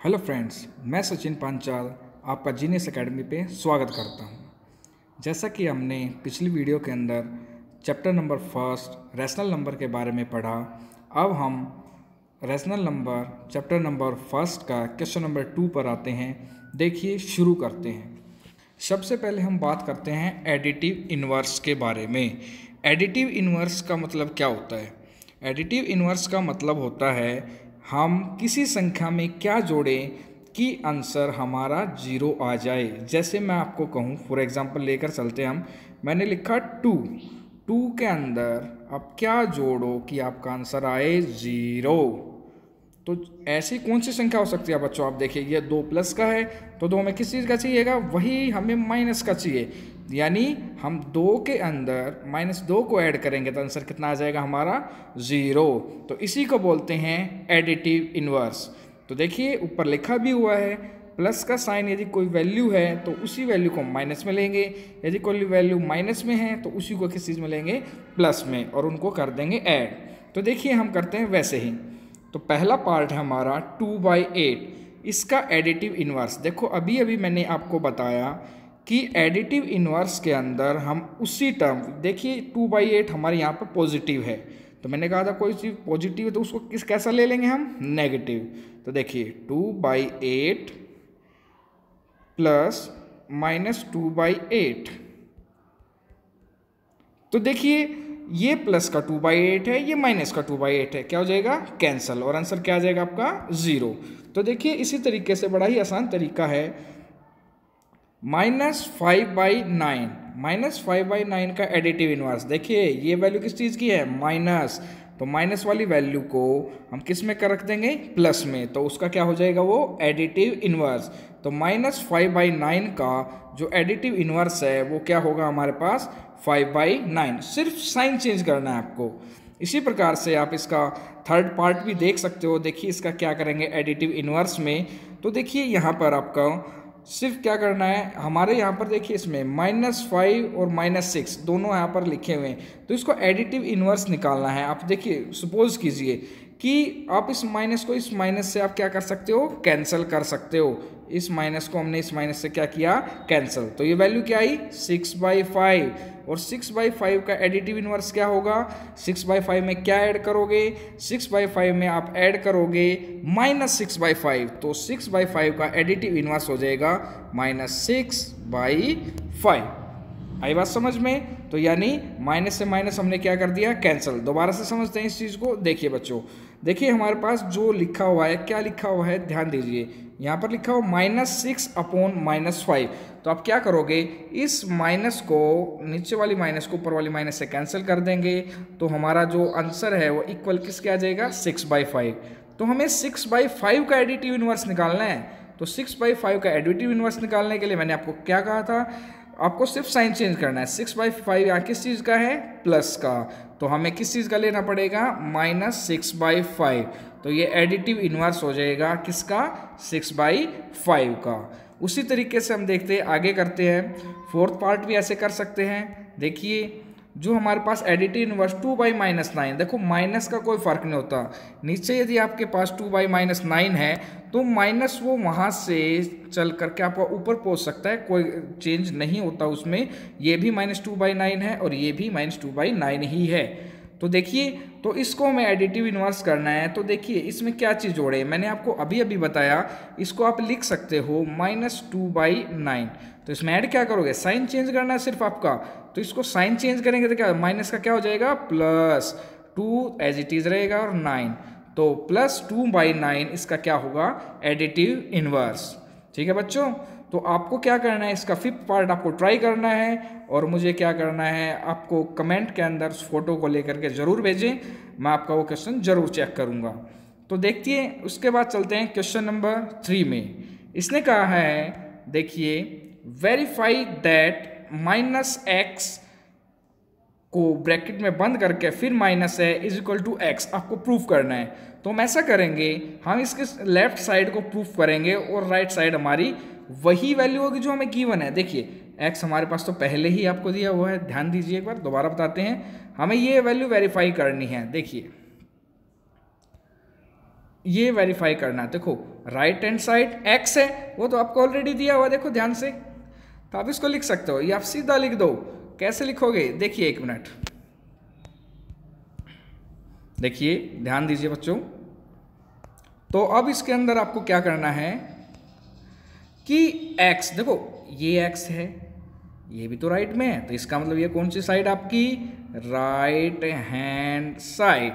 Hello friends, मैं सचिन पांचाल आपका genius academy पे स्वागत करता हूँ। जैसा कि हमने पिछली वीडियो के अंदर chapter number first rational number के बारे में पढ़ा, अब हम rational number chapter number first का क्वेश्चन नंबर 2 पर आते हैं। देखिए, शुरू करते हैं। सबसे पहले हम बात करते हैं एडिटिव इन्वर्स के बारे में। एडिटिव इन्वर्स का मतलब क्या होता है? एडिटिव इन्वर्स का मतलब होता है हम किसी संख्या में क्या जोड़ें कि आंसर हमारा जीरो आ जाए। जैसे मैं आपको कहूँ, फॉर एग्जांपल लेकर चलते हम, मैंने लिखा 2 के अंदर आप क्या जोड़ो कि आपका आंसर आए जीरो। तो ऐसी कौन सी संख्या हो सकती है बच्चों? आप देखिए, ये 2 प्लस का है तो 2 हमें किस चीज़ का चाहिएगा? वही हमें माइनस का चाहिए, यानी हम 2 के अंदर -2 को ऐड करेंगे तो आंसर कितना आ जाएगा हमारा? जीरो। तो इसी को बोलते हैं एडिटिव इन्वर्स। तो देखिए, ऊपर लिखा भी हुआ है प्लस का साइन, यदि कोई वैल्यू है तो उसी वैल्यू को माइनस में लेंगे, यदि कोई वैल्यू माइनस में है तो उसी को किस चीज़ में लेंगे? प्लस में, और उनको कर देंगे ऐड। तो देखिए, हम करते हैं वैसे ही। तो पहला पार्ट है हमारा 2/8, इसका एडिटिव इन्वर्स। देखो, अभी अभी मैंने आपको बताया कि एडिटिव इन्वर्स के अंदर हम उसी टर्म, देखिए 2/8 हमारे यहाँ पर पॉजिटिव है, तो मैंने कहा था कोई चीज़ पॉजिटिव है तो उसको कैसा ले लेंगे हम? नेगेटिव। तो देखिए 2/8 प्लस -2/8, तो देखिए ये प्लस का 2/8 है, ये माइनस का 2/8 है, क्या हो जाएगा? कैंसल, और आंसर क्या आ जाएगा आपका? जीरो। तो देखिए, इसी तरीके से बड़ा ही आसान तरीका है -5/9। -5/9 का एडिटिव इन्वर्स, देखिए ये वैल्यू किस चीज़ की है? माइनस। तो माइनस वाली वैल्यू को हम किस में कर रख देंगे? प्लस में, तो उसका क्या हो जाएगा? वो एडिटिव इन्वर्स। तो -5/9 का जो एडिटिव इन्वर्स है वो क्या होगा हमारे पास? 5/9। सिर्फ साइन चेंज करना है आपको। इसी प्रकार से आप इसका थर्ड पार्ट भी देख सकते हो। देखिए इसका क्या करेंगे एडिटिव इन्वर्स में। तो देखिए यहाँ पर आपका सिर्फ क्या करना है, हमारे यहाँ पर देखिए इसमें -5 और -6 दोनों यहाँ पर लिखे हुए हैं, तो इसको एडिटिव इन्वर्स निकालना है। आप देखिए, सपोज कीजिए कि आप इस माइनस को इस माइनस से आप क्या कर सकते हो? कैंसिल कर सकते हो। इस माइनस को हमने इस माइनस से क्या किया? कैंसिल। तो ये वैल्यू क्या आई? 6/5। और 6/5 का एडिटिव इन्वर्स क्या होगा? 6/5 में क्या ऐड करोगे? 6/5 में आप ऐड करोगे -6/5, तो 6/5 का एडिटिव इन्वर्स हो जाएगा -6/5। आई बात समझ में? तो यानी माइनस से माइनस हमने क्या कर दिया? कैंसिल। दोबारा से समझते हैं इस चीज़ को। देखिए बच्चों, देखिए हमारे पास जो लिखा हुआ है, क्या लिखा हुआ है? ध्यान दीजिए, यहाँ पर लिखा हुआ -6/-5। तो आप क्या करोगे? इस माइनस को, नीचे वाली माइनस को ऊपर वाली माइनस से कैंसिल कर देंगे, तो हमारा जो आंसर है वो इक्वल किसके आ जाएगा? 6/5। तो हमें 6/5 का एडिटिव इन्वर्स निकालना है। तो 6/5 का एडिटिव इन्वर्स निकालने के लिए मैंने आपको क्या कहा था? आपको सिर्फ साइन चेंज करना है। 6/5 यहाँ किस चीज़ का है? प्लस का। तो हमें किस चीज़ का लेना पड़ेगा? -6/5। तो ये एडिटिव इन्वर्स हो जाएगा किसका? 6/5 का। उसी तरीके से हम देखते हैं, आगे करते हैं। फोर्थ पार्ट भी ऐसे कर सकते हैं। देखिए, जो हमारे पास एडिटिव इन्वर्स 2/-9, देखो माइनस का कोई फर्क नहीं होता। नीचे यदि आपके पास 2/-9 है तो माइनस वो वहाँ से चल करके आपका ऊपर पहुँच सकता है, कोई चेंज नहीं होता उसमें। ये भी -2/9 है और ये भी -2/9 ही है। तो देखिए, तो इसको हमें एडिटिव इन्वर्स करना है। तो देखिए इसमें क्या चीज़ जोड़े, मैंने आपको अभी अभी बताया। इसको आप लिख सकते हो -2/9। तो इसमें ऐड क्या करोगे? साइन चेंज करना है सिर्फ आपका। तो इसको साइन चेंज करेंगे तो क्या, माइनस का क्या हो जाएगा? प्लस 2 एज इट इज रहेगा और 9, तो +2/9 इसका क्या होगा? Additive inverse. ठीक है बच्चों, तो आपको क्या करना है, इसका फिफ्थ पार्ट आपको ट्राई करना है, और मुझे क्या करना है, आपको कमेंट के अंदर उस फोटो को लेकर के ज़रूर भेजें। मैं आपका वो क्वेश्चन ज़रूर चेक करूँगा। तो देखिए, उसके बाद चलते हैं क्वेश्चन नंबर 3 में। इसने कहा है, देखिए, वेरीफाई दैट -x को ब्रैकेट में बंद करके फिर माइनस है =x आपको प्रूफ करना है। तो हम ऐसा करेंगे, हम इसके लेफ्ट साइड को प्रूफ करेंगे और राइट साइड हमारी वही वैल्यू होगी जो हमें गिवन है। देखिए x हमारे पास तो पहले ही आपको दिया हुआ है, ध्यान दीजिए, एक बार दोबारा बताते हैं। हमें ये वैल्यू वेरीफाई करनी है। देखिए ये वेरीफाई करना। देखो राइट हैंड साइड एक्स है, वो तो आपको ऑलरेडी दिया हुआ, देखो ध्यान से, तो आप इसको लिख सकते हो, ये आप सीधा लिख दो। कैसे लिखोगे देखिए, एक मिनट देखिए, ध्यान दीजिए बच्चों। तो अब इसके अंदर आपको क्या करना है कि x, देखो ये x है, ये भी तो राइट में है, तो इसका मतलब ये कौन सी साइड आपकी, राइट हैंड साइड।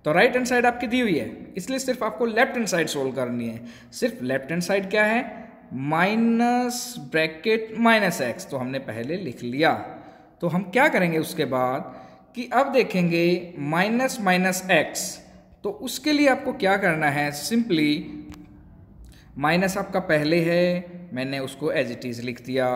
तो राइट हैंड साइड आपकी दी हुई है, इसलिए सिर्फ आपको लेफ्ट हैंड साइड सोल्व करनी है। सिर्फ लेफ्ट हैंड साइड क्या है, माइनस ब्रैकेट माइनस एक्स, तो हमने पहले लिख लिया। तो हम क्या करेंगे उसके बाद कि अब देखेंगे माइनस माइनस एक्स, तो उसके लिए आपको क्या करना है, सिंपली माइनस आपका पहले है, मैंने उसको एज इट इज़ लिख दिया।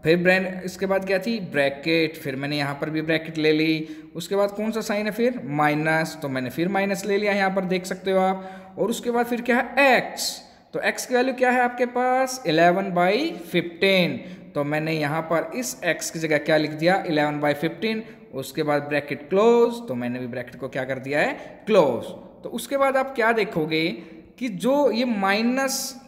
फिर इसके बाद क्या थी, ब्रैकेट, फिर मैंने यहाँ पर भी ब्रैकेट ले ली। उसके बाद कौन सा साइन है फिर, माइनस, तो मैंने फिर माइनस ले लिया, यहाँ पर देख सकते हो आप। और उसके बाद फिर क्या है, एक्स, तो x की वैल्यू क्या है आपके पास, 11/15, तो मैंने यहाँ पर इस x की जगह क्या लिख दिया, 11/15। उसके बाद ब्रैकेट क्लोज, तो मैंने भी ब्रैकेट को क्या कर दिया है, क्लोज। तो उसके बाद आप क्या देखोगे कि जो ये माइनस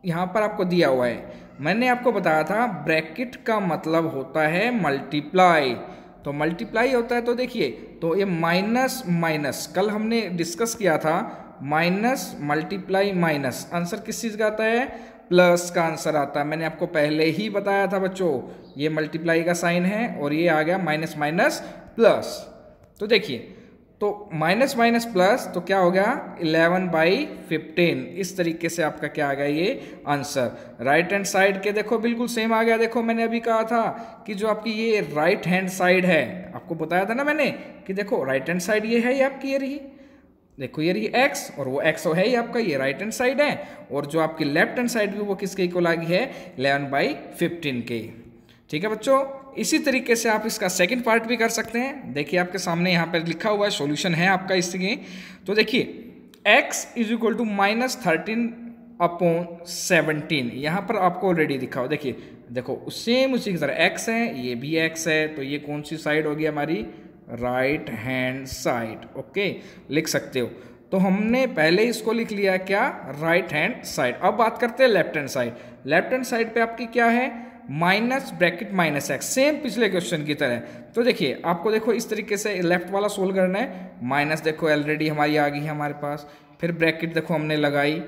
यहाँ पर आपको दिया हुआ है, मैंने आपको बताया था ब्रैकेट का मतलब होता है मल्टीप्लाई, तो मल्टीप्लाई होता है। तो देखिए, तो ये माइनस माइनस, कल हमने डिस्कस किया था, माइनस मल्टीप्लाई माइनस, आंसर किस चीज़ का आता है, प्लस का आंसर आता है। मैंने आपको पहले ही बताया था बच्चों, ये मल्टीप्लाई का साइन है और ये आ गया माइनस माइनस प्लस। तो देखिए, तो माइनस माइनस प्लस, तो क्या हो गया, 11/15। इस तरीके से आपका क्या आ गया, ये आंसर। राइट हैंड साइड के देखो बिल्कुल सेम आ गया। देखो मैंने अभी कहा था कि जो आपकी ये राइट हैंड साइड है, आपको बताया था ना मैंने कि देखो राइट हैंड साइड ये है, ये आपकी ये रही, देखो ये रही x, और वो x है ही आपका, ये राइट हैंड साइड है। और जो आपकी लेफ्ट हैंड साइड भी वो किसके इक्वल आ गई है, 11/15 के। ठीक है बच्चों, इसी तरीके से आप इसका सेकंड पार्ट भी कर सकते हैं। देखिए आपके सामने यहाँ पर लिखा हुआ है, सॉल्यूशन है आपका इसके। तो देखिए x इज इक्वल टू -13/17, यहाँ पर आपको ऑलरेडी दिखा हो। देखिए देखो सेम उसी की तरह x है, ये भी x है, तो ये कौन सी साइड होगी हमारी, राइट हैंड साइड। ओके, लिख सकते हो। तो हमने पहले इसको लिख लिया क्या, राइट हैंड साइड। अब बात करते हैं left hand side. Left hand side पे आपकी क्या है, minus bracket minus x, same पिछले क्वेश्चन की तरह। तो देखिए आपको देखो इस तरीके से लेफ्ट वाला सोल्व करना है। माइनस देखो ऑलरेडी हमारी आ गई है हमारे पास, फिर ब्रैकेट देखो हमने लगाई,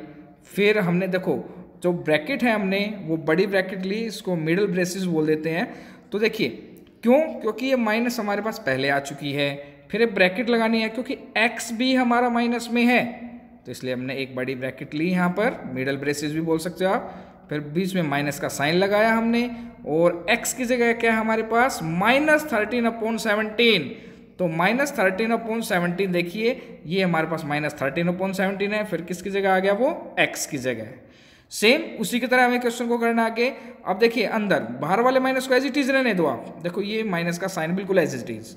फिर हमने देखो जो ब्रैकेट है हमने वो बड़ी ब्रैकेट ली, इसको मिडल ब्रेसेस बोल देते हैं। तो देखिए क्यों, क्योंकि ये माइनस हमारे पास पहले आ चुकी है, फिर एक ब्रैकेट लगानी है क्योंकि x भी हमारा माइनस में है, तो इसलिए हमने एक बड़ी ब्रैकेट ली यहाँ पर, मिडल ब्रेसेस भी बोल सकते हो आप। फिर बीच में माइनस का साइन लगाया हमने, और x की जगह क्या है हमारे पास, -13/17। तो -13/17 देखिए, ये हमारे पास -13/17 है, फिर किसकी जगह आ गया वो, x की जगह। सेम उसी की तरह हमें क्वेश्चन को करना आगे। अब देखिए अंदर, बाहर वाले माइनस को एज इट इज रहने दो आप, देखो ये माइनस का साइन बिल्कुल एज इट इज।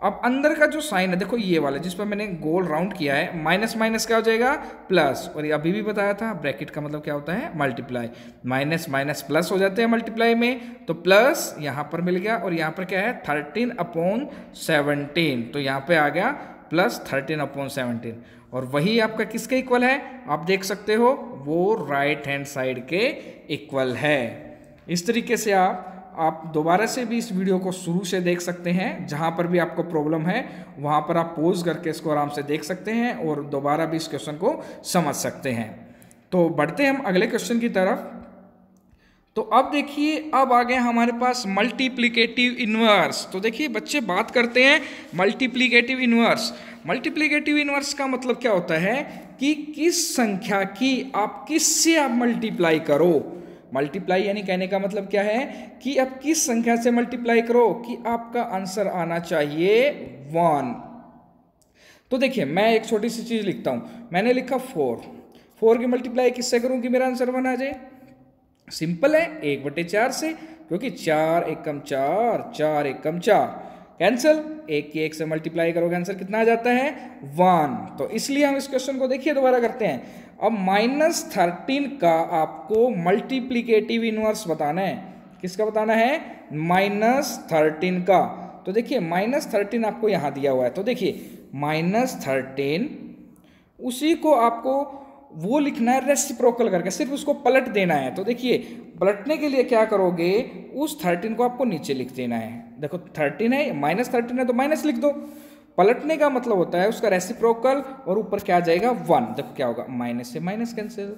अब अंदर का जो साइन है देखो ये वाला, जिस पर मैंने गोल राउंड किया है, माइनस माइनस क्या हो जाएगा, प्लस। और ये अभी भी बताया था ब्रैकेट का मतलब क्या होता है, मल्टीप्लाई। माइनस माइनस प्लस हो जाते हैं मल्टीप्लाई में, तो प्लस यहाँ पर मिल गया, और यहाँ पर क्या है 13/17, तो यहाँ पे आ गया प्लस 13/17। और वही आपका किसके इक्वल है, आप देख सकते हो वो राइट हैंड साइड के इक्वल है। इस तरीके से आप दोबारा से भी इस वीडियो को शुरू से देख सकते हैं, जहाँ पर भी आपको प्रॉब्लम है वहाँ पर आप पॉज करके इसको आराम से देख सकते हैं और दोबारा भी इस क्वेश्चन को समझ सकते हैं। तो बढ़ते हैं हम अगले क्वेश्चन की तरफ। तो अब देखिए, अब आ गए हमारे पास मल्टीप्लिकेटिव इन्वर्स। तो देखिए बच्चे बात करते हैं मल्टीप्लिकेटिव इन्वर्स। मल्टीप्लिकेटिव इन्वर्स का मतलब क्या होता है कि किस संख्या की आप किससे आप मल्टीप्लाई करो। मल्टीप्लाई यानी कहने का मतलब क्या है कि आप किस संख्या से मल्टीप्लाई करो कि आपका आंसर आना चाहिए 1। तो देखिए मैं एक छोटी सी चीज लिखता हूं, मैंने लिखा 4 की मल्टीप्लाई किससे करूं कि मेरा आंसर 1 आ जाए। सिंपल है, 1/4 से, क्योंकि 4 एकम 4, 4 एकम 4 कैंसिल, 1 की 1 से मल्टीप्लाई करोगे आंसर कितना आ जाता है 1। तो इसलिए हम इस क्वेश्चन को देखिए दोबारा करते हैं। अब -13 का आपको मल्टीप्लिकेटिव इनवर्स बताना है। किसका बताना है, -13 का। तो देखिए -13 आपको यहां दिया हुआ है, तो देखिए -13 उसी को आपको वो लिखना है रेसिप्रोकल करके, सिर्फ उसको पलट देना है। तो देखिए पलटने के लिए क्या करोगे, उस 13 को आपको नीचे लिख देना है। देखो 13 है, -13 है तो माइनस लिख दो। पलटने का मतलब होता है उसका रेसिप्रोकल, और ऊपर क्या आ जाएगा 1। देखो क्या होगा, माइनस से माइनस कैंसिल,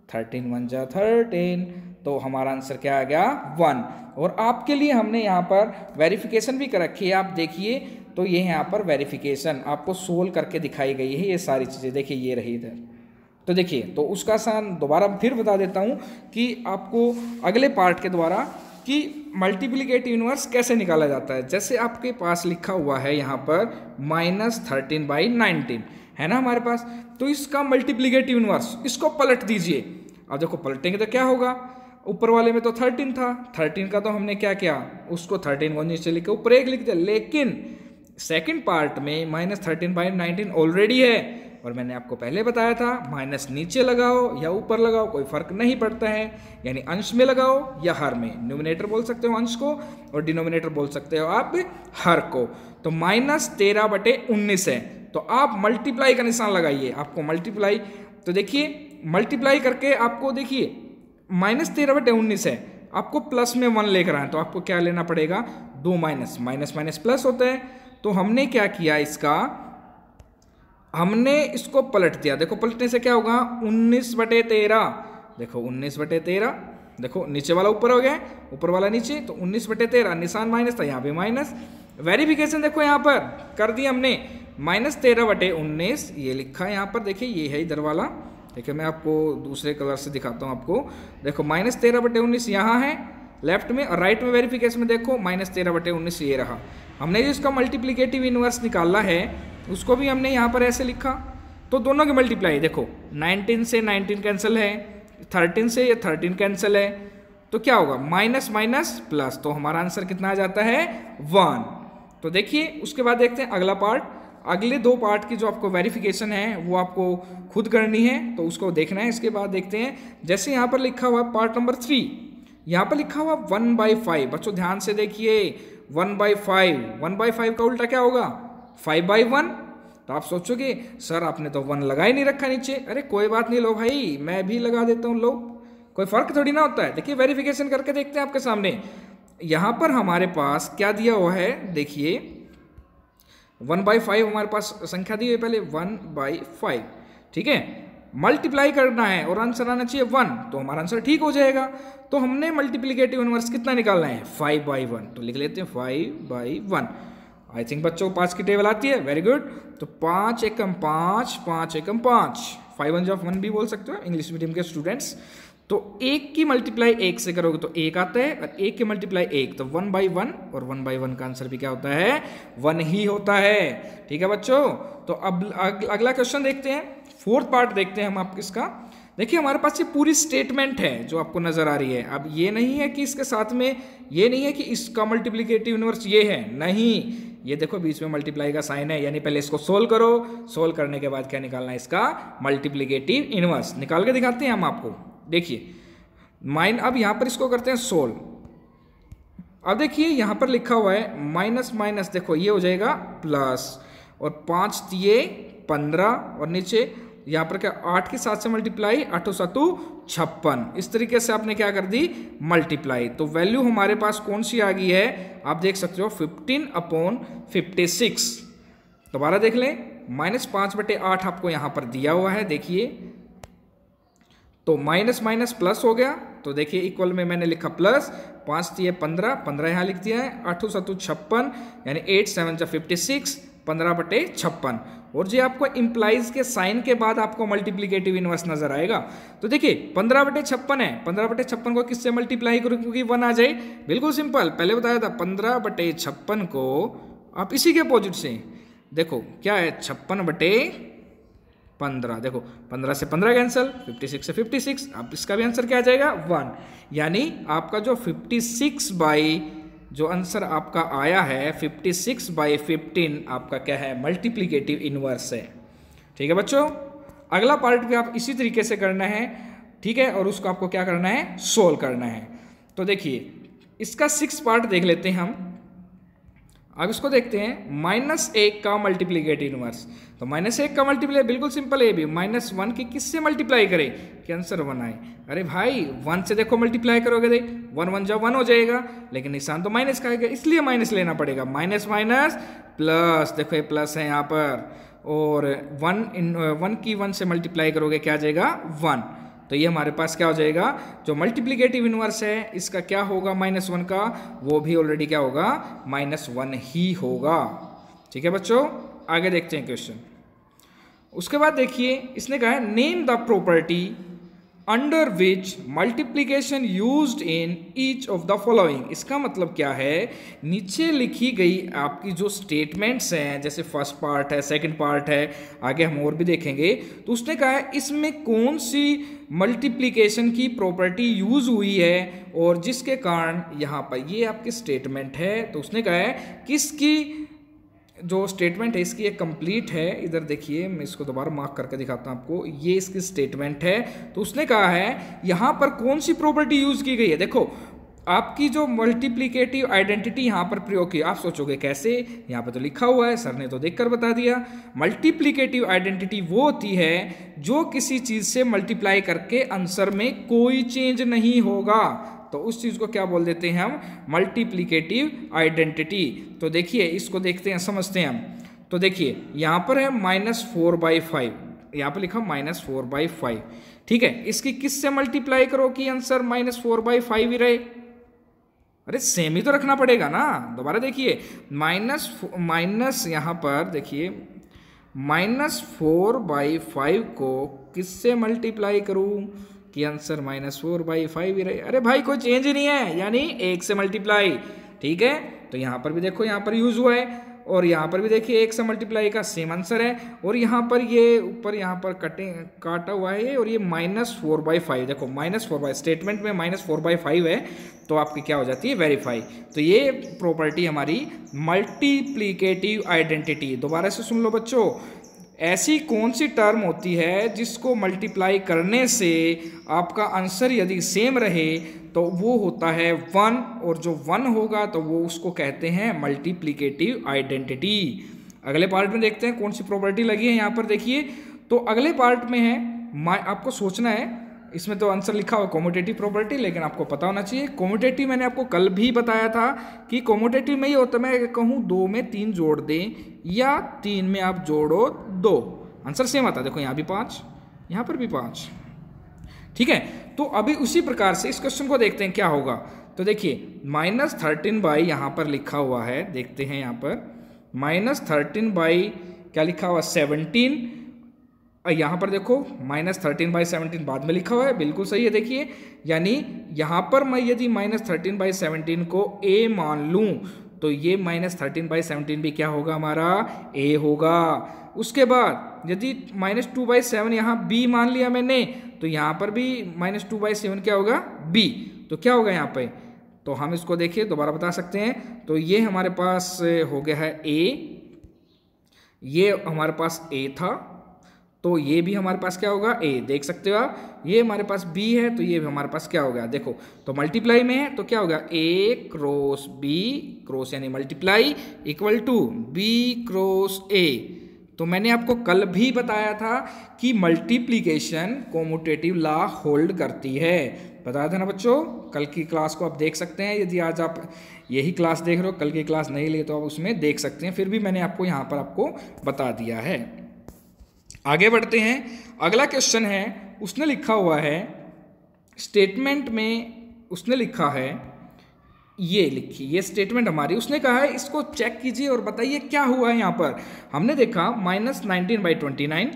13 1 जा 13, तो हमारा आंसर क्या आ गया 1। और आपके लिए हमने यहाँ पर वेरिफिकेशन भी कर रखी है, आप देखिए तो ये यहाँ पर वेरिफिकेशन आपको सोल्व करके दिखाई गई है ये सारी चीज़ें। देखिए ये रही इधर, तो देखिए तो उसका आसान दोबारा फिर बता देता हूँ कि आपको अगले पार्ट के द्वारा कि मल्टीप्लिकेटिव इनवर्स कैसे निकाला जाता है। जैसे आपके पास लिखा हुआ है यहाँ पर -13/19 है ना हमारे पास, तो इसका मल्टीप्लिकेटिव इनवर्स इसको पलट दीजिए। अब देखो पलटेंगे तो क्या होगा, ऊपर वाले में तो 13 था, 13 का तो हमने क्या किया, उसको 13 को नीचे लिख के ऊपर 1 लिख दिया। लेकिन सेकंड पार्ट में -13/19 ऑलरेडी है, और मैंने आपको पहले बताया था माइनस नीचे लगाओ या ऊपर लगाओ कोई फर्क नहीं पड़ता है, यानी अंश में लगाओ या हर में। न्यूमिनेटर बोल सकते हो अंश को और डिनोमिनेटर बोल सकते हो आप हर को। तो -13/19 है, तो आप मल्टीप्लाई का निशान लगाइए, आपको मल्टीप्लाई, तो देखिए मल्टीप्लाई करके आपको देखिए -13/19 है, आपको प्लस में 1 लेकर आए, तो आपको क्या लेना पड़ेगा, 2 माइनस, माइनस माइनस प्लस होता है। तो हमने क्या किया, इसका हमने इसको पलट दिया। देखो पलटने से क्या होगा, 19/13, देखो 19/13, देखो नीचे वाला ऊपर हो गया, ऊपर वाला नीचे, तो 19/13, निशान माइनस था यहाँ पे माइनस। वेरिफिकेशन देखो यहाँ पर कर दिया हमने, -13/19 ये लिखा है यहाँ पर, देखिए ये है इधर वाला। देखिए मैं आपको दूसरे कलर से दिखाता हूँ आपको, देखो -13/19 यहाँ है लेफ्ट में, और राइट में वेरिफिकेशन में देखो -13/19 ये रहा। हमने जो इसका मल्टीप्लिकेटिव इनवर्स निकाला है उसको भी हमने यहाँ पर ऐसे लिखा, तो दोनों की मल्टीप्लाई देखो 19 से 19 कैंसिल है, 13 से ये 13 कैंसिल है, तो क्या होगा माइनस माइनस प्लस, तो हमारा आंसर कितना आ जाता है 1। तो देखिए उसके बाद देखते हैं अगला पार्ट। अगले 2 पार्ट की जो आपको वेरिफिकेशन है वो आपको खुद करनी है, तो उसको देखना है। इसके बाद देखते हैं, जैसे यहाँ पर लिखा हुआ पार्ट नंबर 3, यहाँ पर लिखा हुआ 1/5। बच्चों ध्यान से देखिए 1/5, 1/5 का उल्टा क्या होगा 5/1। तो आप सोचोगे सर आपने तो 1 लगा ही नहीं रखा नीचे, अरे कोई बात नहीं, लो भाई मैं भी लगा देता हूँ, लो कोई फर्क थोड़ी ना होता है। देखिए वेरिफिकेशन करके देखते हैं आपके सामने, यहाँ पर हमारे पास क्या दिया हुआ है, देखिए 1/5 हमारे पास संख्या दी हुई है पहले 1/5, ठीक है, मल्टीप्लाई करना है और आंसर आना चाहिए 1, तो हमारा आंसर ठीक हो जाएगा। तो हमने मल्टीप्लिकेटिव इनवर्स कितना निकालना है 5/1, तो लिख लेते हैं 5/1। आई थिंक बच्चों को 5 की टेबल आती है, वेरी गुड। तो 5 एकम 5, 5 एकम 5, 5 1 1 भी बोल सकते हो इंग्लिश मीडियम के स्टूडेंट्स। तो 1 की मल्टीप्लाई 1 से करोगे तो 1 आता है, और 1 की मल्टीप्लाई 1, तो 1/1, और 1/1 का आंसर भी क्या होता है 1 ही होता है। ठीक है बच्चों, तो अब अगला क्वेश्चन देखते हैं, 4th पार्ट देखते हैं हम आप इसका। देखिए हमारे पास ये पूरी स्टेटमेंट है जो आपको नजर आ रही है। अब ये नहीं है कि इसके साथ में ये नहीं है कि इसका मल्टीप्लिकेटिव इनवर्स ये है, नहीं, ये देखो बीच में मल्टीप्लाई का साइन है, यानी पहले इसको सोल्व करो, सोल्व करने के बाद क्या निकालना है इसका मल्टीप्लिकेटिव इनवर्स। निकाल के दिखाते हैं हम आपको, देखिए अब यहां पर इसको करते हैं सोल्व। अब देखिए यहां पर लिखा हुआ है माइनस माइनस, देखो ये हो जाएगा प्लस, और 5 दिए 15, और नीचे यहाँ पर क्या 8 के साथ से मल्टीप्लाई, 8 7 56, इस तरीके से आपने क्या कर दी मल्टीप्लाई। तो वैल्यू हमारे पास कौन सी आ गई है, आप देख सकते हो 15/56। दोबारा देख लें, -5/8 आपको यहाँ पर दिया हुआ है, देखिए तो माइनस माइनस प्लस हो गया, तो देखिए इक्वल में मैंने लिखा प्लस, 5 दिए 15, 15 यहाँ लिख दिया है, 8 7 56, यानी 8 7 56, 15/56। और जो आपको इंप्लाइज के साइन के बाद आपको मल्टीप्लिकेटिव इनवर्स नजर आएगा। तो देखिए 15/56 है, 15/56 को किससे मल्टीप्लाई करो क्योंकि 1 आ जाए, बिल्कुल सिंपल, पहले बताया था 15/56 को आप इसी के अपोजिट से देखो क्या है 56/15, देखो 15 से 15 कैंसिल, 56 से 56, आप इसका भी आंसर क्या आ जाएगा 1, यानी आपका जो 56 बाई जो आंसर आपका आया है 56/15 आपका क्या है मल्टीप्लिकेटिव इनवर्स है। ठीक है बच्चों, अगला पार्ट भी आप इसी तरीके से करना है, ठीक है, और उसको आपको क्या करना है सोल्व करना है। तो देखिए इसका 6th पार्ट देख लेते हैं हम। अब इसको देखते हैं -1 का मल्टीप्लिकेटिव इनवर्स। तो -1 का मल्टीप्लाई बिल्कुल सिंपल है, भी -1 की किससे मल्टीप्लाई करें कि आंसर 1 आए। अरे भाई 1 से देखो मल्टीप्लाई करोगे दे 1 1 जा 1 हो जाएगा, लेकिन निशान तो माइनस का आएगा, इसलिए माइनस लेना पड़ेगा। माइनस माइनस प्लस, देखो ये प्लस है यहाँ पर, और 1 की 1 से मल्टीप्लाई करोगे क्या आ जाएगा 1। तो ये हमारे पास क्या हो जाएगा, जो मल्टीप्लिकेटिव इनवर्स है इसका क्या होगा -1 का, वो भी ऑलरेडी क्या होगा -1 ही होगा। ठीक है बच्चों, आगे देखते हैं क्वेश्चन। उसके बाद देखिए इसने कहा है name the property under which multiplication used in each of the following. इसका मतलब क्या है, नीचे लिखी गई आपकी जो स्टेटमेंट्स हैं, जैसे फर्स्ट पार्ट है, सेकंड पार्ट है, आगे हम और भी देखेंगे, तो उसने कहा है इसमें कौन सी मल्टीप्लीकेशन की प्रॉपर्टी यूज हुई है और जिसके कारण यहाँ पर ये आपकी स्टेटमेंट है। तो उसने कहा है किसकी जो स्टेटमेंट है इसकी एक कंप्लीट है। इधर देखिए मैं इसको दोबारा मार्क करके दिखाता हूँ आपको, ये इसकी स्टेटमेंट है। तो उसने कहा है यहाँ पर कौन सी प्रॉपर्टी यूज की गई है। देखो आपकी जो मल्टीप्लिकेटिव आइडेंटिटी यहाँ पर प्रयोग की, आप सोचोगे कैसे, यहाँ पर तो लिखा हुआ है, सर ने तो देखकर बता दिया। मल्टीप्लिकेटिव आइडेंटिटी वो होती है जो किसी चीज से मल्टीप्लाई करके आंसर में कोई चेंज नहीं होगा, तो उस चीज को क्या बोल देते हैं हम, मल्टीप्लिकेटिव आइडेंटिटी। तो देखिए इसको देखते हैं, समझते हैं हम। तो देखिए यहाँ पर है -4/5, यहाँ पर लिखा -4/5, ठीक है। इसकी किस से मल्टीप्लाई करो कि आंसर -4/5 ही रहे। अरे सेम ही तो रखना पड़ेगा ना। दोबारा देखिए माइनस यहाँ पर देखिए -4/5 को किससे मल्टीप्लाई करूँ कि आंसर -4/5 ही रहे। अरे भाई कोई चेंज ही नहीं है, यानी 1 से मल्टीप्लाई, ठीक है। तो यहाँ पर भी देखो यहाँ पर यूज हुआ है, और यहाँ पर भी देखिए 1 से मल्टीप्लाई का सेम आंसर है, और यहाँ पर ये ऊपर यहाँ पर काटा हुआ है, और ये -4/5, देखो -4/5 स्टेटमेंट में -4/5 है, तो आपकी क्या हो जाती है वेरीफाई। तो ये प्रॉपर्टी हमारी मल्टीप्लिकेटिव आइडेंटिटी। दोबारा से सुन लो बच्चों, ऐसी कौन सी टर्म होती है जिसको मल्टीप्लाई करने से आपका आंसर यदि सेम रहे तो वो होता है 1, और जो 1 होगा तो वो उसको कहते हैं मल्टीप्लिकेटिव आइडेंटिटी। अगले पार्ट में देखते हैं कौन सी प्रॉपर्टी लगी है। यहाँ पर देखिए, तो अगले पार्ट में है, आपको सोचना है, इसमें तो आंसर लिखा हुआ कॉम्यूटेटिव प्रॉपर्टी, लेकिन आपको पता होना चाहिए कॉम्यूटेटिव। मैंने आपको कल भी बताया था कि कॉम्यूटेटिव में ये होता है, मैं कहूँ 2 में 3 जोड़ दें या 3 में आप जोड़ो 2, आंसर सेम आता है। देखो यहाँ भी 5, यहाँ पर भी 5, ठीक है। तो अभी उसी प्रकार से इस क्वेश्चन को देखते हैं क्या होगा। तो देखिए -13 यहाँ पर लिखा हुआ है, देखते हैं यहाँ पर -13 क्या लिखा हुआ 17, यहाँ पर देखो -13/17 बाद में लिखा हुआ है, बिल्कुल सही है। देखिए यानी यहाँ पर मैं यदि -13/17 को a मान लूँ तो ये -13/17 भी क्या होगा हमारा a होगा। उसके बाद यदि -2/7 यहाँ b मान लिया मैंने, तो यहाँ पर भी -2/7 क्या होगा b, तो क्या होगा यहाँ पे, तो हम इसको देखिए दोबारा बता सकते हैं। तो ये हमारे पास हो गया है a, ये हमारे पास a था, तो ये भी हमारे पास क्या होगा a, देख सकते हो आप। ये हमारे पास b है, तो ये भी हमारे पास क्या होगा, देखो तो मल्टीप्लाई में है तो क्या होगा a क्रॉस b, क्रॉस यानी multiply, equal to b cross a। तो मैंने आपको कल भी बताया था कि मल्टीप्लिकेशन कॉम्यूटेटिव लॉ होल्ड करती है, बताया था ना बच्चों। कल की क्लास को आप देख सकते हैं, यदि आज आप यही क्लास देख रहे हो, कल की क्लास नहीं ली तो आप उसमें देख सकते हैं, फिर भी मैंने आपको यहाँ पर आपको बता दिया है। आगे बढ़ते हैं, अगला क्वेश्चन है, उसने लिखा हुआ है स्टेटमेंट में, उसने लिखा है ये लिखी, ये स्टेटमेंट हमारी, उसने कहा है इसको चेक कीजिए और बताइए क्या हुआ है। यहाँ पर हमने देखा -19/29,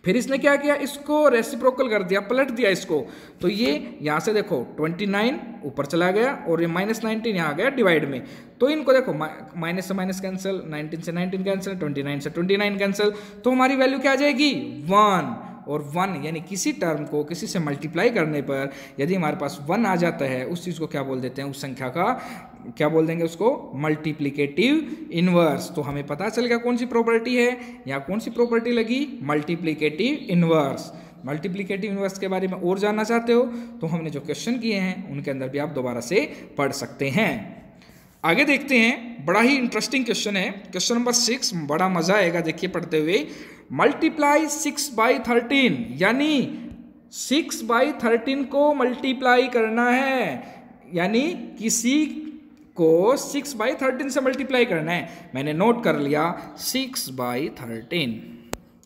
फिर इसने क्या किया, इसको रेसिप्रोकल कर दिया, पलट दिया इसको, तो ये यहाँ से देखो 29 ऊपर चला गया और ये -19 यहाँ आ गया डिवाइड में। तो इनको देखो माइनस से माइनस कैंसिल, 19 से 19 कैंसिल, 29 से 29 कैंसिल, तो हमारी वैल्यू क्या आ जाएगी 1। और 1 यानी किसी टर्म को किसी से मल्टीप्लाई करने पर यदि हमारे पास 1 आ जाता है, उस चीज़ को क्या बोल देते हैं, उस संख्या का क्या बोल देंगे उसको, मल्टीप्लिकेटिव इनवर्स। तो हमें पता चल गया कौन सी प्रॉपर्टी है, यहाँ कौन सी प्रॉपर्टी लगी, मल्टीप्लिकेटिव इनवर्स। मल्टीप्लिकेटिव इनवर्स के बारे में और जानना चाहते हो तो हमने जो क्वेश्चन किए हैं उनके अंदर भी आप दोबारा से पढ़ सकते हैं। आगे देखते हैं, बड़ा ही इंटरेस्टिंग क्वेश्चन है, क्वेश्चन नंबर 6, बड़ा मजा आएगा देखिए पढ़ते हुए। मल्टीप्लाई 6/13, यानी 6/13 को मल्टीप्लाई करना है, यानी किसी को 6/13 से मल्टीप्लाई करना है। मैंने नोट कर लिया 6/13,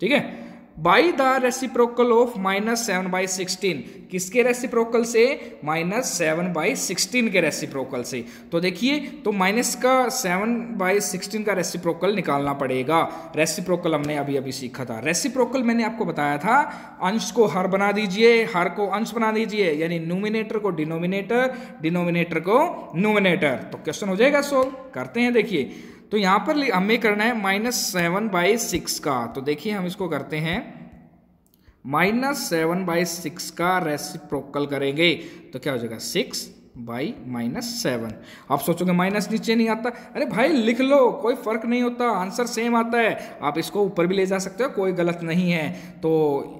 ठीक है। बाई द रेसिप्रोकल ऑफ -7/16, किसके रेसिप्रोकल से? -7/16 के रेसिप्रोकल से। तो देखिए, तो माइनस का 7/16 का रेसिप्रोकल निकालना पड़ेगा। रेसिप्रोकल हमने अभी अभी सीखा था। रेसिप्रोकल मैंने आपको बताया था, अंश को हर बना दीजिए, हर को अंश बना दीजिए, यानी न्यूमिनेटर को डिनोमिनेटर, डिनोमिनेटर को न्यूमिनेटर। तो क्वेश्चन हो जाएगा सोल्व। करते हैं, देखिए। तो यहाँ पर हमें करना है -7/6 का। तो देखिए हम इसको करते हैं, -7/6 का रेसिप्रोकल करेंगे तो क्या हो जाएगा 6/-7। आप सोचोगे माइनस नीचे नहीं आता, अरे भाई लिख लो, कोई फर्क नहीं होता, आंसर सेम आता है। आप इसको ऊपर भी ले जा सकते हो, कोई गलत नहीं है। तो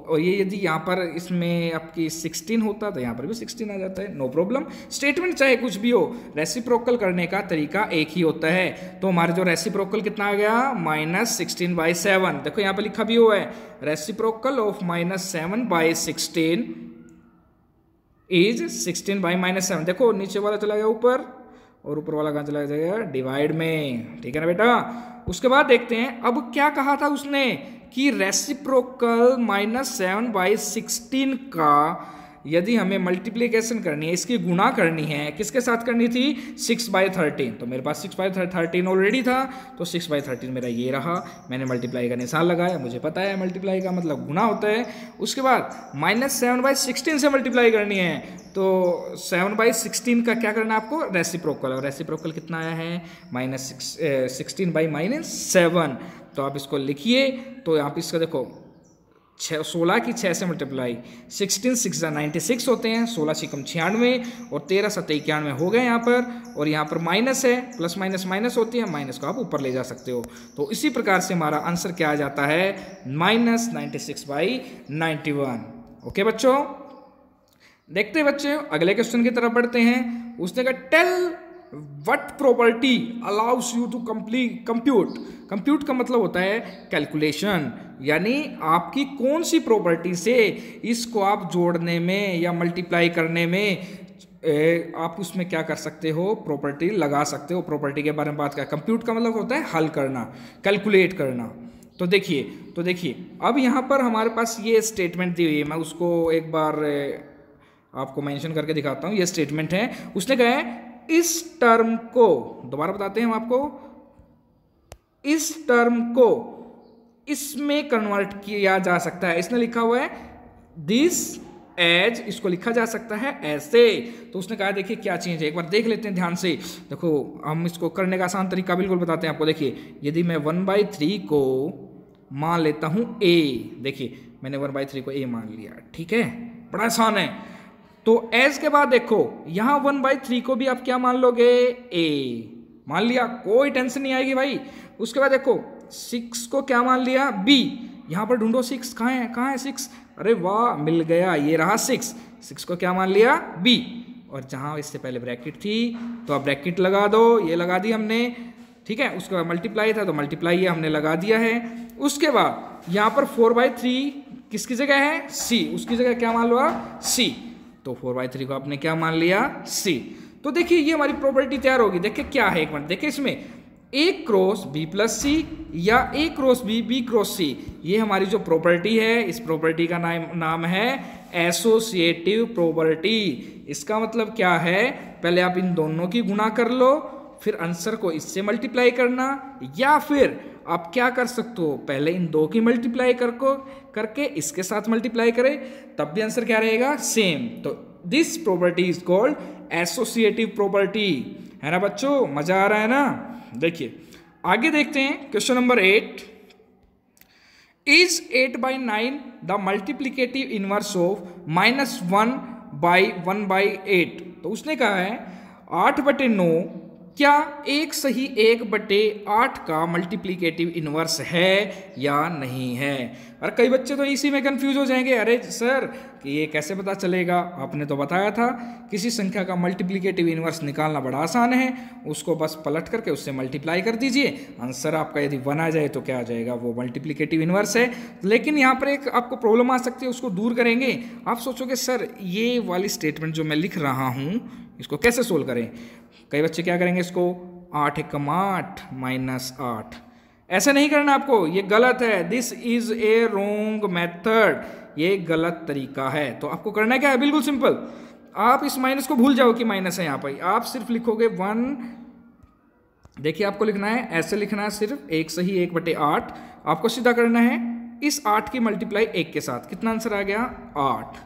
और ये यदि यहाँ पर इसमें आपकी 16 होता तो यहाँ पर भी 16 आ जाता है, नो प्रॉब्लम। स्टेटमेंट चाहे कुछ भी हो, रेसिप्रोकल करने का तरीका एक ही होता है। तो हमारे जो रेसिप्रोकल कितना आ गया, -16/7। देखो यहाँ पर लिखा भी हुआ है, रेसिप्रोकल ऑफ -7/16 इज 16/-7। देखो नीचे वाला चला गया ऊपर, और ऊपर वाला कहाँ चला जाएगा, डिवाइड में, ठीक है ना बेटा। उसके बाद देखते हैं अब क्या कहा था उसने, कि रेसिप्रोकल -7/16 का यदि हमें मल्टीप्लिकेशन करनी है, इसकी गुणा करनी है, किसके साथ करनी थी, 6/13। तो मेरे पास 6/13 ऑलरेडी था, तो 6/13 मेरा ये रहा। मैंने मल्टीप्लाई का निशान लगाया, मुझे पता है मल्टीप्लाई का मतलब गुणा होता है। उसके बाद -7/16 से मल्टीप्लाई करनी है, तो 7/16 का क्या करना है आपको, रेसिप्रोकल। और रेसिप्रोकल कितना आया है, -16/-7। तो आप इसको लिखिए। तो यहाँ पे इसका देखो 16 की 6 से मल्टीप्लाई, 16 6 96 होते हैं, 16 6 96 और 13 7 91 हो गए यहाँ पर। और यहाँ पर माइनस है, प्लस माइनस माइनस होती है, माइनस को आप ऊपर ले जा सकते हो। तो इसी प्रकार से हमारा आंसर क्या आ जाता है, -96/91। ओके बच्चों, देखते हैं बच्चे अगले क्वेश्चन की तरफ बढ़ते हैं। उसने कहा tell what property allows you to compute. Compute का मतलब होता है कैलकुलेशन, यानी आपकी कौन सी प्रॉपर्टी से इसको आप जोड़ने में या मल्टीप्लाई करने में आप उसमें क्या कर सकते हो, प्रॉपर्टी लगा सकते हो। प्रॉपर्टी के बारे में बात करें, कंप्यूट का मतलब होता है हल करना, कैलकुलेट करना। तो देखिए अब यहाँ पर हमारे पास ये स्टेटमेंट दी हुई है, मैं उसको एक बार आपको मेंशन करके दिखाता हूँ। ये स्टेटमेंट है, उसने कहा है इस टर्म को, दोबारा बताते हैं हम आपको, इस टर्म को इसमें कन्वर्ट किया जा सकता है। इसने लिखा हुआ है दिस एज, इसको लिखा जा सकता है ऐसे। तो उसने कहा देखिए क्या चीज़ है, एक बार देख लेते हैं ध्यान से। देखो हम इसको करने का आसान तरीका बिल्कुल बताते हैं आपको। देखिए यदि मैं 1/3 को मान लेता हूँ a, देखिए मैंने 1/3 को a मान लिया, ठीक है, बड़ा आसान है। तो एज के बाद देखो यहां 1/3 को भी आप क्या मान लोगे, a मान लिया, कोई टेंशन नहीं आएगी भाई। उसके बाद देखो 6 को क्या मान लिया, b। यहां पर ढूंढो 6 कहाँ है 6, अरे वाह मिल गया, ये रहा 6 को क्या मान लिया, b। और जहां इससे पहले ब्रैकेट थी तो आप ब्रैकेट लगा दो, ये लगा दी हमने, ठीक है। उसके बाद मल्टीप्लाई था तो मल्टीप्लाई ये हमने लगा दिया है। उसके बाद यहाँ पर 4/3 किसकी जगह है, c, उसकी जगह क्या मान लो आप, c। तो 4/3 को आपने क्या मान लिया, c। तो देखिए ये हमारी प्रॉपर्टी तैयार होगी। देखिए क्या है, एक मिनट देखिए इसमें a cross b plus c या a cross b b cross c, ये हमारी जो प्रॉपर्टी है, इस प्रॉपर्टी का नाम है एसोसिएटिव प्रॉपर्टी। इसका मतलब क्या है, पहले आप इन दोनों की गुणा कर लो, फिर आंसर को इससे मल्टीप्लाई करना, या फिर आप क्या कर सकते हो, पहले इन दो की मल्टीप्लाई करके इसके साथ मल्टीप्लाई करें, तब भी आंसर क्या रहेगा, सेम। तो this property is called associative property, है ना बच्चों, मजा आ रहा है ना। देखिए आगे देखते हैं question number 8। Is 8/9 the multiplicative inverse of -1/1/8। तो उसने कहा है 8/9 क्या 1/8 का मल्टीप्लिकेटिव इनवर्स है या नहीं है। और कई बच्चे तो इसी में कंफ्यूज हो जाएंगे, अरे सर कि ये कैसे पता चलेगा, आपने तो बताया था किसी संख्या का मल्टीप्लिकेटिव इनवर्स निकालना बड़ा आसान है, उसको बस पलट करके उससे मल्टीप्लाई कर दीजिए, आंसर आपका यदि 1 आ जाए तो क्या आ जाएगा, वो मल्टीप्लिकेटिव इनवर्स है। लेकिन यहाँ पर एक आपको प्रॉब्लम आ सकती है, उसको दूर करेंगे। आप सोचोगे सर ये वाली स्टेटमेंट जो मैं लिख रहा हूँ इसको कैसे सोल्व करें। कई बच्चे क्या करेंगे, इसको 8 एकम 8 -8, ऐसे नहीं करना आपको, ये गलत है। This is a wrong method, ये गलत तरीका है। तो आपको करना क्या है, बिल्कुल सिंपल, आप इस माइनस को भूल जाओ कि माइनस है यहाँ पर, आप सिर्फ लिखोगे 1। देखिए आपको लिखना है, ऐसे लिखना है सिर्फ 1/8। आपको सीधा करना है इस 8 की मल्टीप्लाई 1 के साथ, कितना आंसर आ गया 8,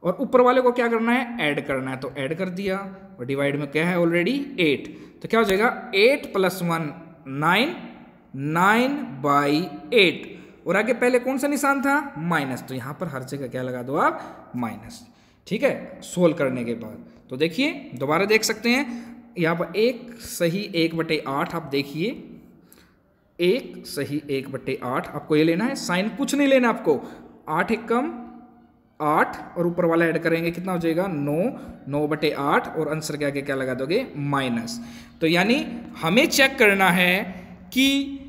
और ऊपर वाले को क्या करना है, ऐड करना है, तो ऐड कर दिया, और डिवाइड में क्या है ऑलरेडी 8, तो क्या हो जाएगा 8 + 1 9, 9/8, और आगे पहले कौन सा निशान था, माइनस, तो यहां पर हर जगह क्या लगा दो आप, माइनस। ठीक है, सोल्व करने के बाद तो देखिए दोबारा देख सकते हैं, यहाँ पर 1/8 आप देखिए, 1/8 आपको ये लेना है, साइन कुछ नहीं लेना आपको, 8 एकम 8 और ऊपर वाला ऐड करेंगे, कितना हो जाएगा 9, 9/8, और आंसर के आगे क्या लगा दोगे, माइनस। तो यानी हमें चेक करना है कि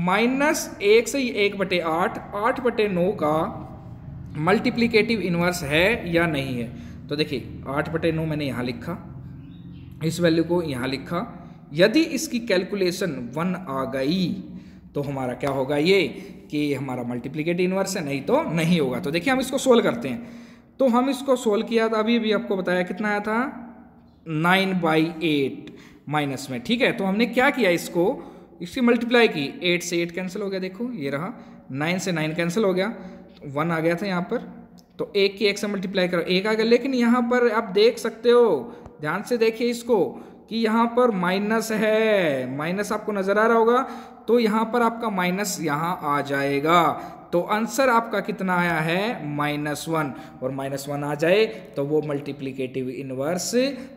-1/8 8/9 का मल्टीप्लिकेटिव इनवर्स है या नहीं है। तो देखिए 8/9 मैंने यहाँ लिखा, इस वैल्यू को यहाँ लिखा, यदि इसकी कैलकुलेशन 1 आ गई तो हमारा क्या होगा, ये कि हमारा मल्टीप्लिकेटिव इनवर्स है, नहीं तो नहीं होगा। तो देखिए हम इसको सोल्व करते हैं, तो हम इसको सोल्व किया था, अभी भी आपको बताया कितना आया था 9/8 माइनस में। ठीक है, तो हमने क्या किया, इसकी मल्टीप्लाई की, 8 से 8 कैंसिल हो गया, देखो ये रहा, 9 से 9 कैंसिल हो गया, 1 आ गया था यहाँ पर, तो 1 की 1 से मल्टीप्लाई करो, 1 आ गया। लेकिन यहाँ पर आप देख सकते हो, ध्यान से देखिए इसको, कि यहाँ पर माइनस है, माइनस आपको नजर आ रहा होगा, तो यहाँ पर आपका माइनस यहाँ आ जाएगा, तो आंसर आपका कितना आया है -1, और -1 आ जाए तो वो मल्टीप्लिकेटिव इनवर्स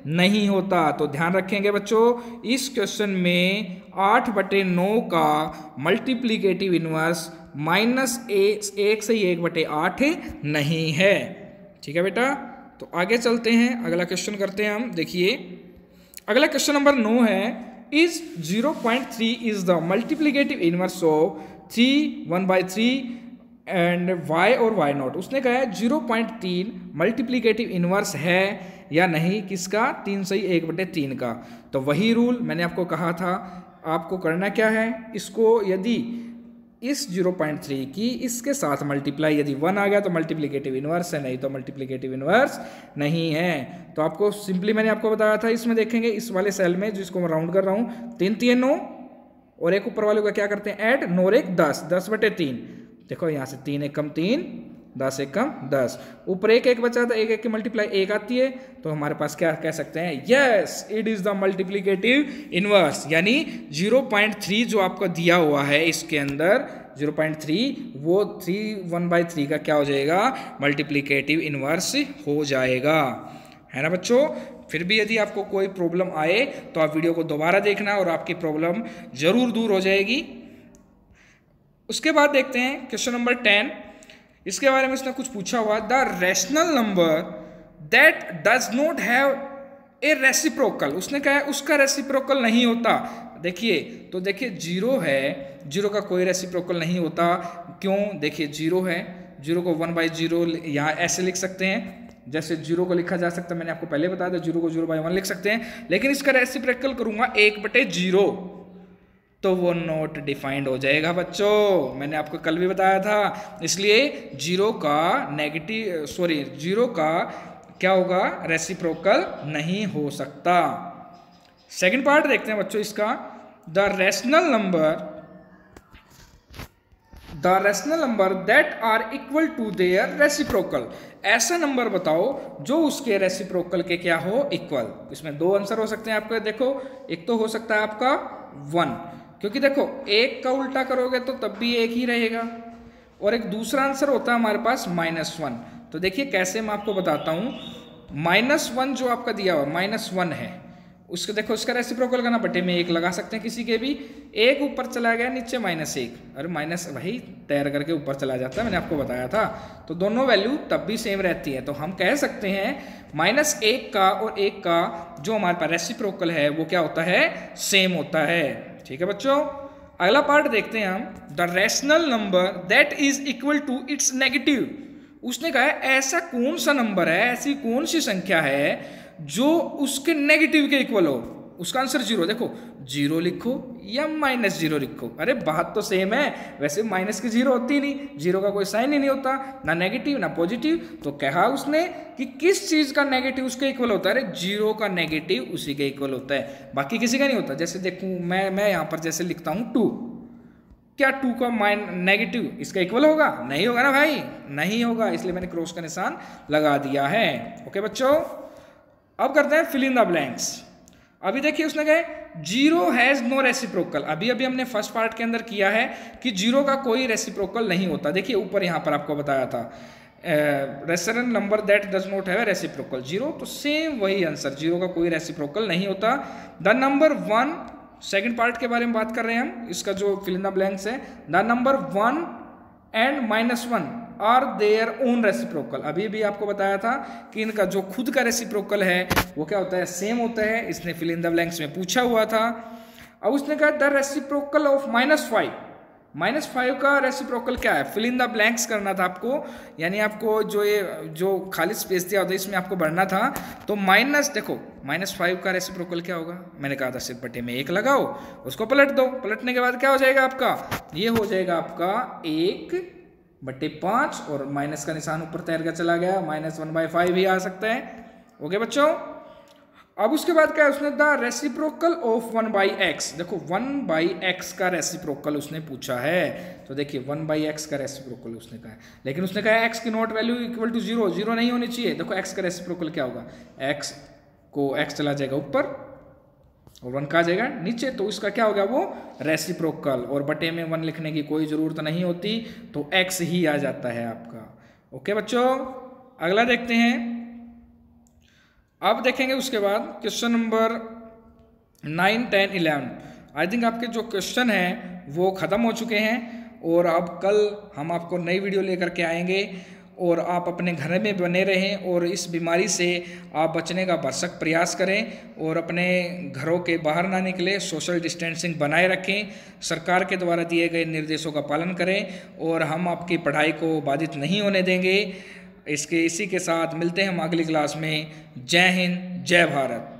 नहीं होता। तो ध्यान रखेंगे बच्चों, इस क्वेश्चन में 8/9 का मल्टीप्लिकेटिव इनवर्स -1/8 नहीं है। ठीक है बेटा, तो आगे चलते हैं, अगला क्वेश्चन करते हैं हम। देखिए अगला क्वेश्चन नंबर 9 है, is 0.3 is the multiplicative inverse of 3 1/3 and y और y0। उसने कहा है 0.3 मल्टीप्लिकेटिव इनवर्स है या नहीं, किसका, 3/1/3 का। तो वही रूल मैंने आपको कहा था, आपको करना क्या है, इसको यदि इस 0.3 की इसके साथ मल्टीप्लाई, यदि 1 आ गया तो मल्टीप्लिकेटिव इनवर्स है, नहीं तो मल्टीप्लिकेटिव इनवर्स नहीं है। तो आपको सिंपली मैंने आपको बताया था, इसमें देखेंगे इस वाले सेल में जिसको मैं राउंड कर रहा हूँ, 3 3 9, और एक ऊपर वाले को क्या करते हैं ऐड, 9 और 1 10, 10/3। देखो यहाँ से 3 एकम 3, 10 एकम 10, ऊपर 1 1 बचा था, 1 1 की मल्टीप्लाई 1 आती है, तो हमारे पास क्या कह सकते हैं, yes it is the multiplicative inverse. यानी 0.3 जो आपको दिया हुआ है इसके अंदर 0.3, वो 3 1/3 का क्या हो जाएगा, मल्टीप्लिकेटिव इनवर्स हो जाएगा, है ना बच्चों। फिर भी यदि आपको कोई प्रॉब्लम आए तो आप वीडियो को दोबारा देखना और आपकी प्रॉब्लम जरूर दूर हो जाएगी। उसके बाद देखते हैं क्वेश्चन नंबर 10, इसके बारे में इसने कुछ पूछा हुआ, the rational number that does not have a reciprocal. उसने कहा है उसका रेसिप्रोकल नहीं होता। देखिए तो देखिए 0 है, 0 का कोई रेसिप्रोकल नहीं होता, क्यों, देखिए 0 है, 0 को 1/0 यहाँ ऐसे लिख सकते हैं, जैसे 0 को लिखा जा सकता है, मैंने आपको पहले बताया था 0 को 0/1 लिख सकते हैं, लेकिन इसका रेसिप्रोकल करूंगा 1/0 तो वो नॉट डिफाइंड हो जाएगा बच्चों, मैंने आपको कल भी बताया था। इसलिए 0 का क्या होगा, रेसिप्रोकल नहीं हो सकता। सेकंड पार्ट देखते हैं बच्चों इसका, the rational number that are equal to their reciprocal. ऐसा नंबर बताओ जो उसके रेसिप्रोकल के क्या हो, इक्वल। इसमें 2 आंसर हो सकते हैं आपके, देखो एक तो हो सकता है आपका 1, क्योंकि देखो 1 का उल्टा करोगे तो तब भी 1 ही रहेगा, और एक दूसरा आंसर होता है हमारे पास -1। तो देखिए कैसे मैं आपको बताता हूँ, -1 जो आपका दिया हुआ -1 है, उसको देखो, उसका रेसिप्रोकल करना, बटे में 1 लगा सकते हैं किसी के भी। 1 ऊपर चला गया, नीचे -1, अरे माइनस वही तैर करके ऊपर चला जाता है, मैंने आपको बताया था। तो दोनों वैल्यू तब भी सेम रहती है। तो हम कह सकते हैं -1 का और 1 का जो हमारे पास रेसिप्रोकल है वो क्या होता है, सेम होता है। ठीक है बच्चों, अगला पार्ट देखते हैं हम, the rational number that is equal to its negative. उसने कहा है ऐसा कौन सा नंबर है, ऐसी कौन सी संख्या है जो उसके नेगेटिव के इक्वल हो। उसका आंसर 0। देखो 0 लिखो या -0 लिखो, अरे बात तो सेम है। वैसे माइनस की 0 होती नहीं, 0 का कोई साइन ही नहीं होता, ना नेगेटिव ना पॉजिटिव। तो कहा उसने कि किस चीज का नेगेटिव उसके इक्वल होता है, अरे 0 का नेगेटिव उसी के इक्वल होता है, बाकी किसी का नहीं होता। जैसे देखूं मैं यहाँ पर जैसे लिखता हूँ 2, क्या 2 का नेगेटिव इसका इक्वल होगा? नहीं होगा ना भाई, नहीं होगा, इसलिए मैंने क्रॉस का निशान लगा दिया है। ओके बच्चों, अब करते हैं फिल इन द ब्लैंक्स। अभी देखिए उसने कहा 0 हैज नो रेसिप्रोकल। अभी अभी हमने फर्स्ट पार्ट के अंदर किया है कि 0 का कोई रेसिप्रोकल नहीं होता। देखिए ऊपर यहाँ पर आपको बताया था rational number that does not have reciprocal 0, तो सेम वही आंसर, 0 का कोई रेसिप्रोकल नहीं होता। द नंबर 1, सेकंड पार्ट के बारे में बात कर रहे हैं हम, इसका जो फिल इन द ब्लैंक्स है, the number 1 and -1 are their own reciprocal. अभी भी आपको बताया था कि इनका जो खुद का रेसिप्रोकल है वो क्या होता है, सेम होता है। इसने फिल इन द ब्लैंक्स में पूछा हुआ था। अब उसने कहा द रेसिप्रोकल ऑफ -5 का रेसिप्रोकल क्या है, फिल इन द ब्लैंक्स करना था आपको, यानी आपको जो खाली स्पेस दिया होता है इसमें आपको भरना था। तो देखो -5 का रेसिप्रोकल क्या होगा, मैंने कहा था सिर्फ बटे में 1 लगाओ, उसको पलट दो, पलटने के बाद क्या हो जाएगा आपका, ये हो जाएगा आपका 1/5 और माइनस का निशान ऊपर तैर कर चला गया, -1/5 ही आ सकता है। ओके बच्चों, अब उसके बाद क्या है, उसने द रेसिप्रोकल ऑफ 1/x। देखो 1/x का रेसिप्रोकल उसने पूछा है। तो देखिए 1/x का रेसिप्रोकल उसने कहा है, लेकिन उसने कहा x की नॉट वैल्यू इक्वल टू 0 नहीं होनी चाहिए। देखो x का रेसिप्रोकल क्या होगा, x चला जाएगा ऊपर और 1 कहा जाएगा नीचे, तो इसका क्या होगा वो रेसिप्रोकल, और बटे में 1 लिखने की कोई ज़रूरत नहीं होती, तो x ही आ जाता है आपका। ओके बच्चों, अगला देखते हैं। अब देखेंगे उसके बाद क्वेश्चन नंबर 9, 10, 11। आई थिंक आपके जो क्वेश्चन हैं वो ख़त्म हो चुके हैं, और अब कल हम आपको नई वीडियो लेकर के आएंगे, और आप अपने घर में बने रहें और इस बीमारी से आप बचने का भरसक प्रयास करें, और अपने घरों के बाहर ना निकले, सोशल डिस्टेंसिंग बनाए रखें, सरकार के द्वारा दिए गए निर्देशों का पालन करें, और हम आपकी पढ़ाई को बाधित नहीं होने देंगे। इसी के साथ मिलते हैं हम अगली क्लास में। जय हिंद, जय भारत।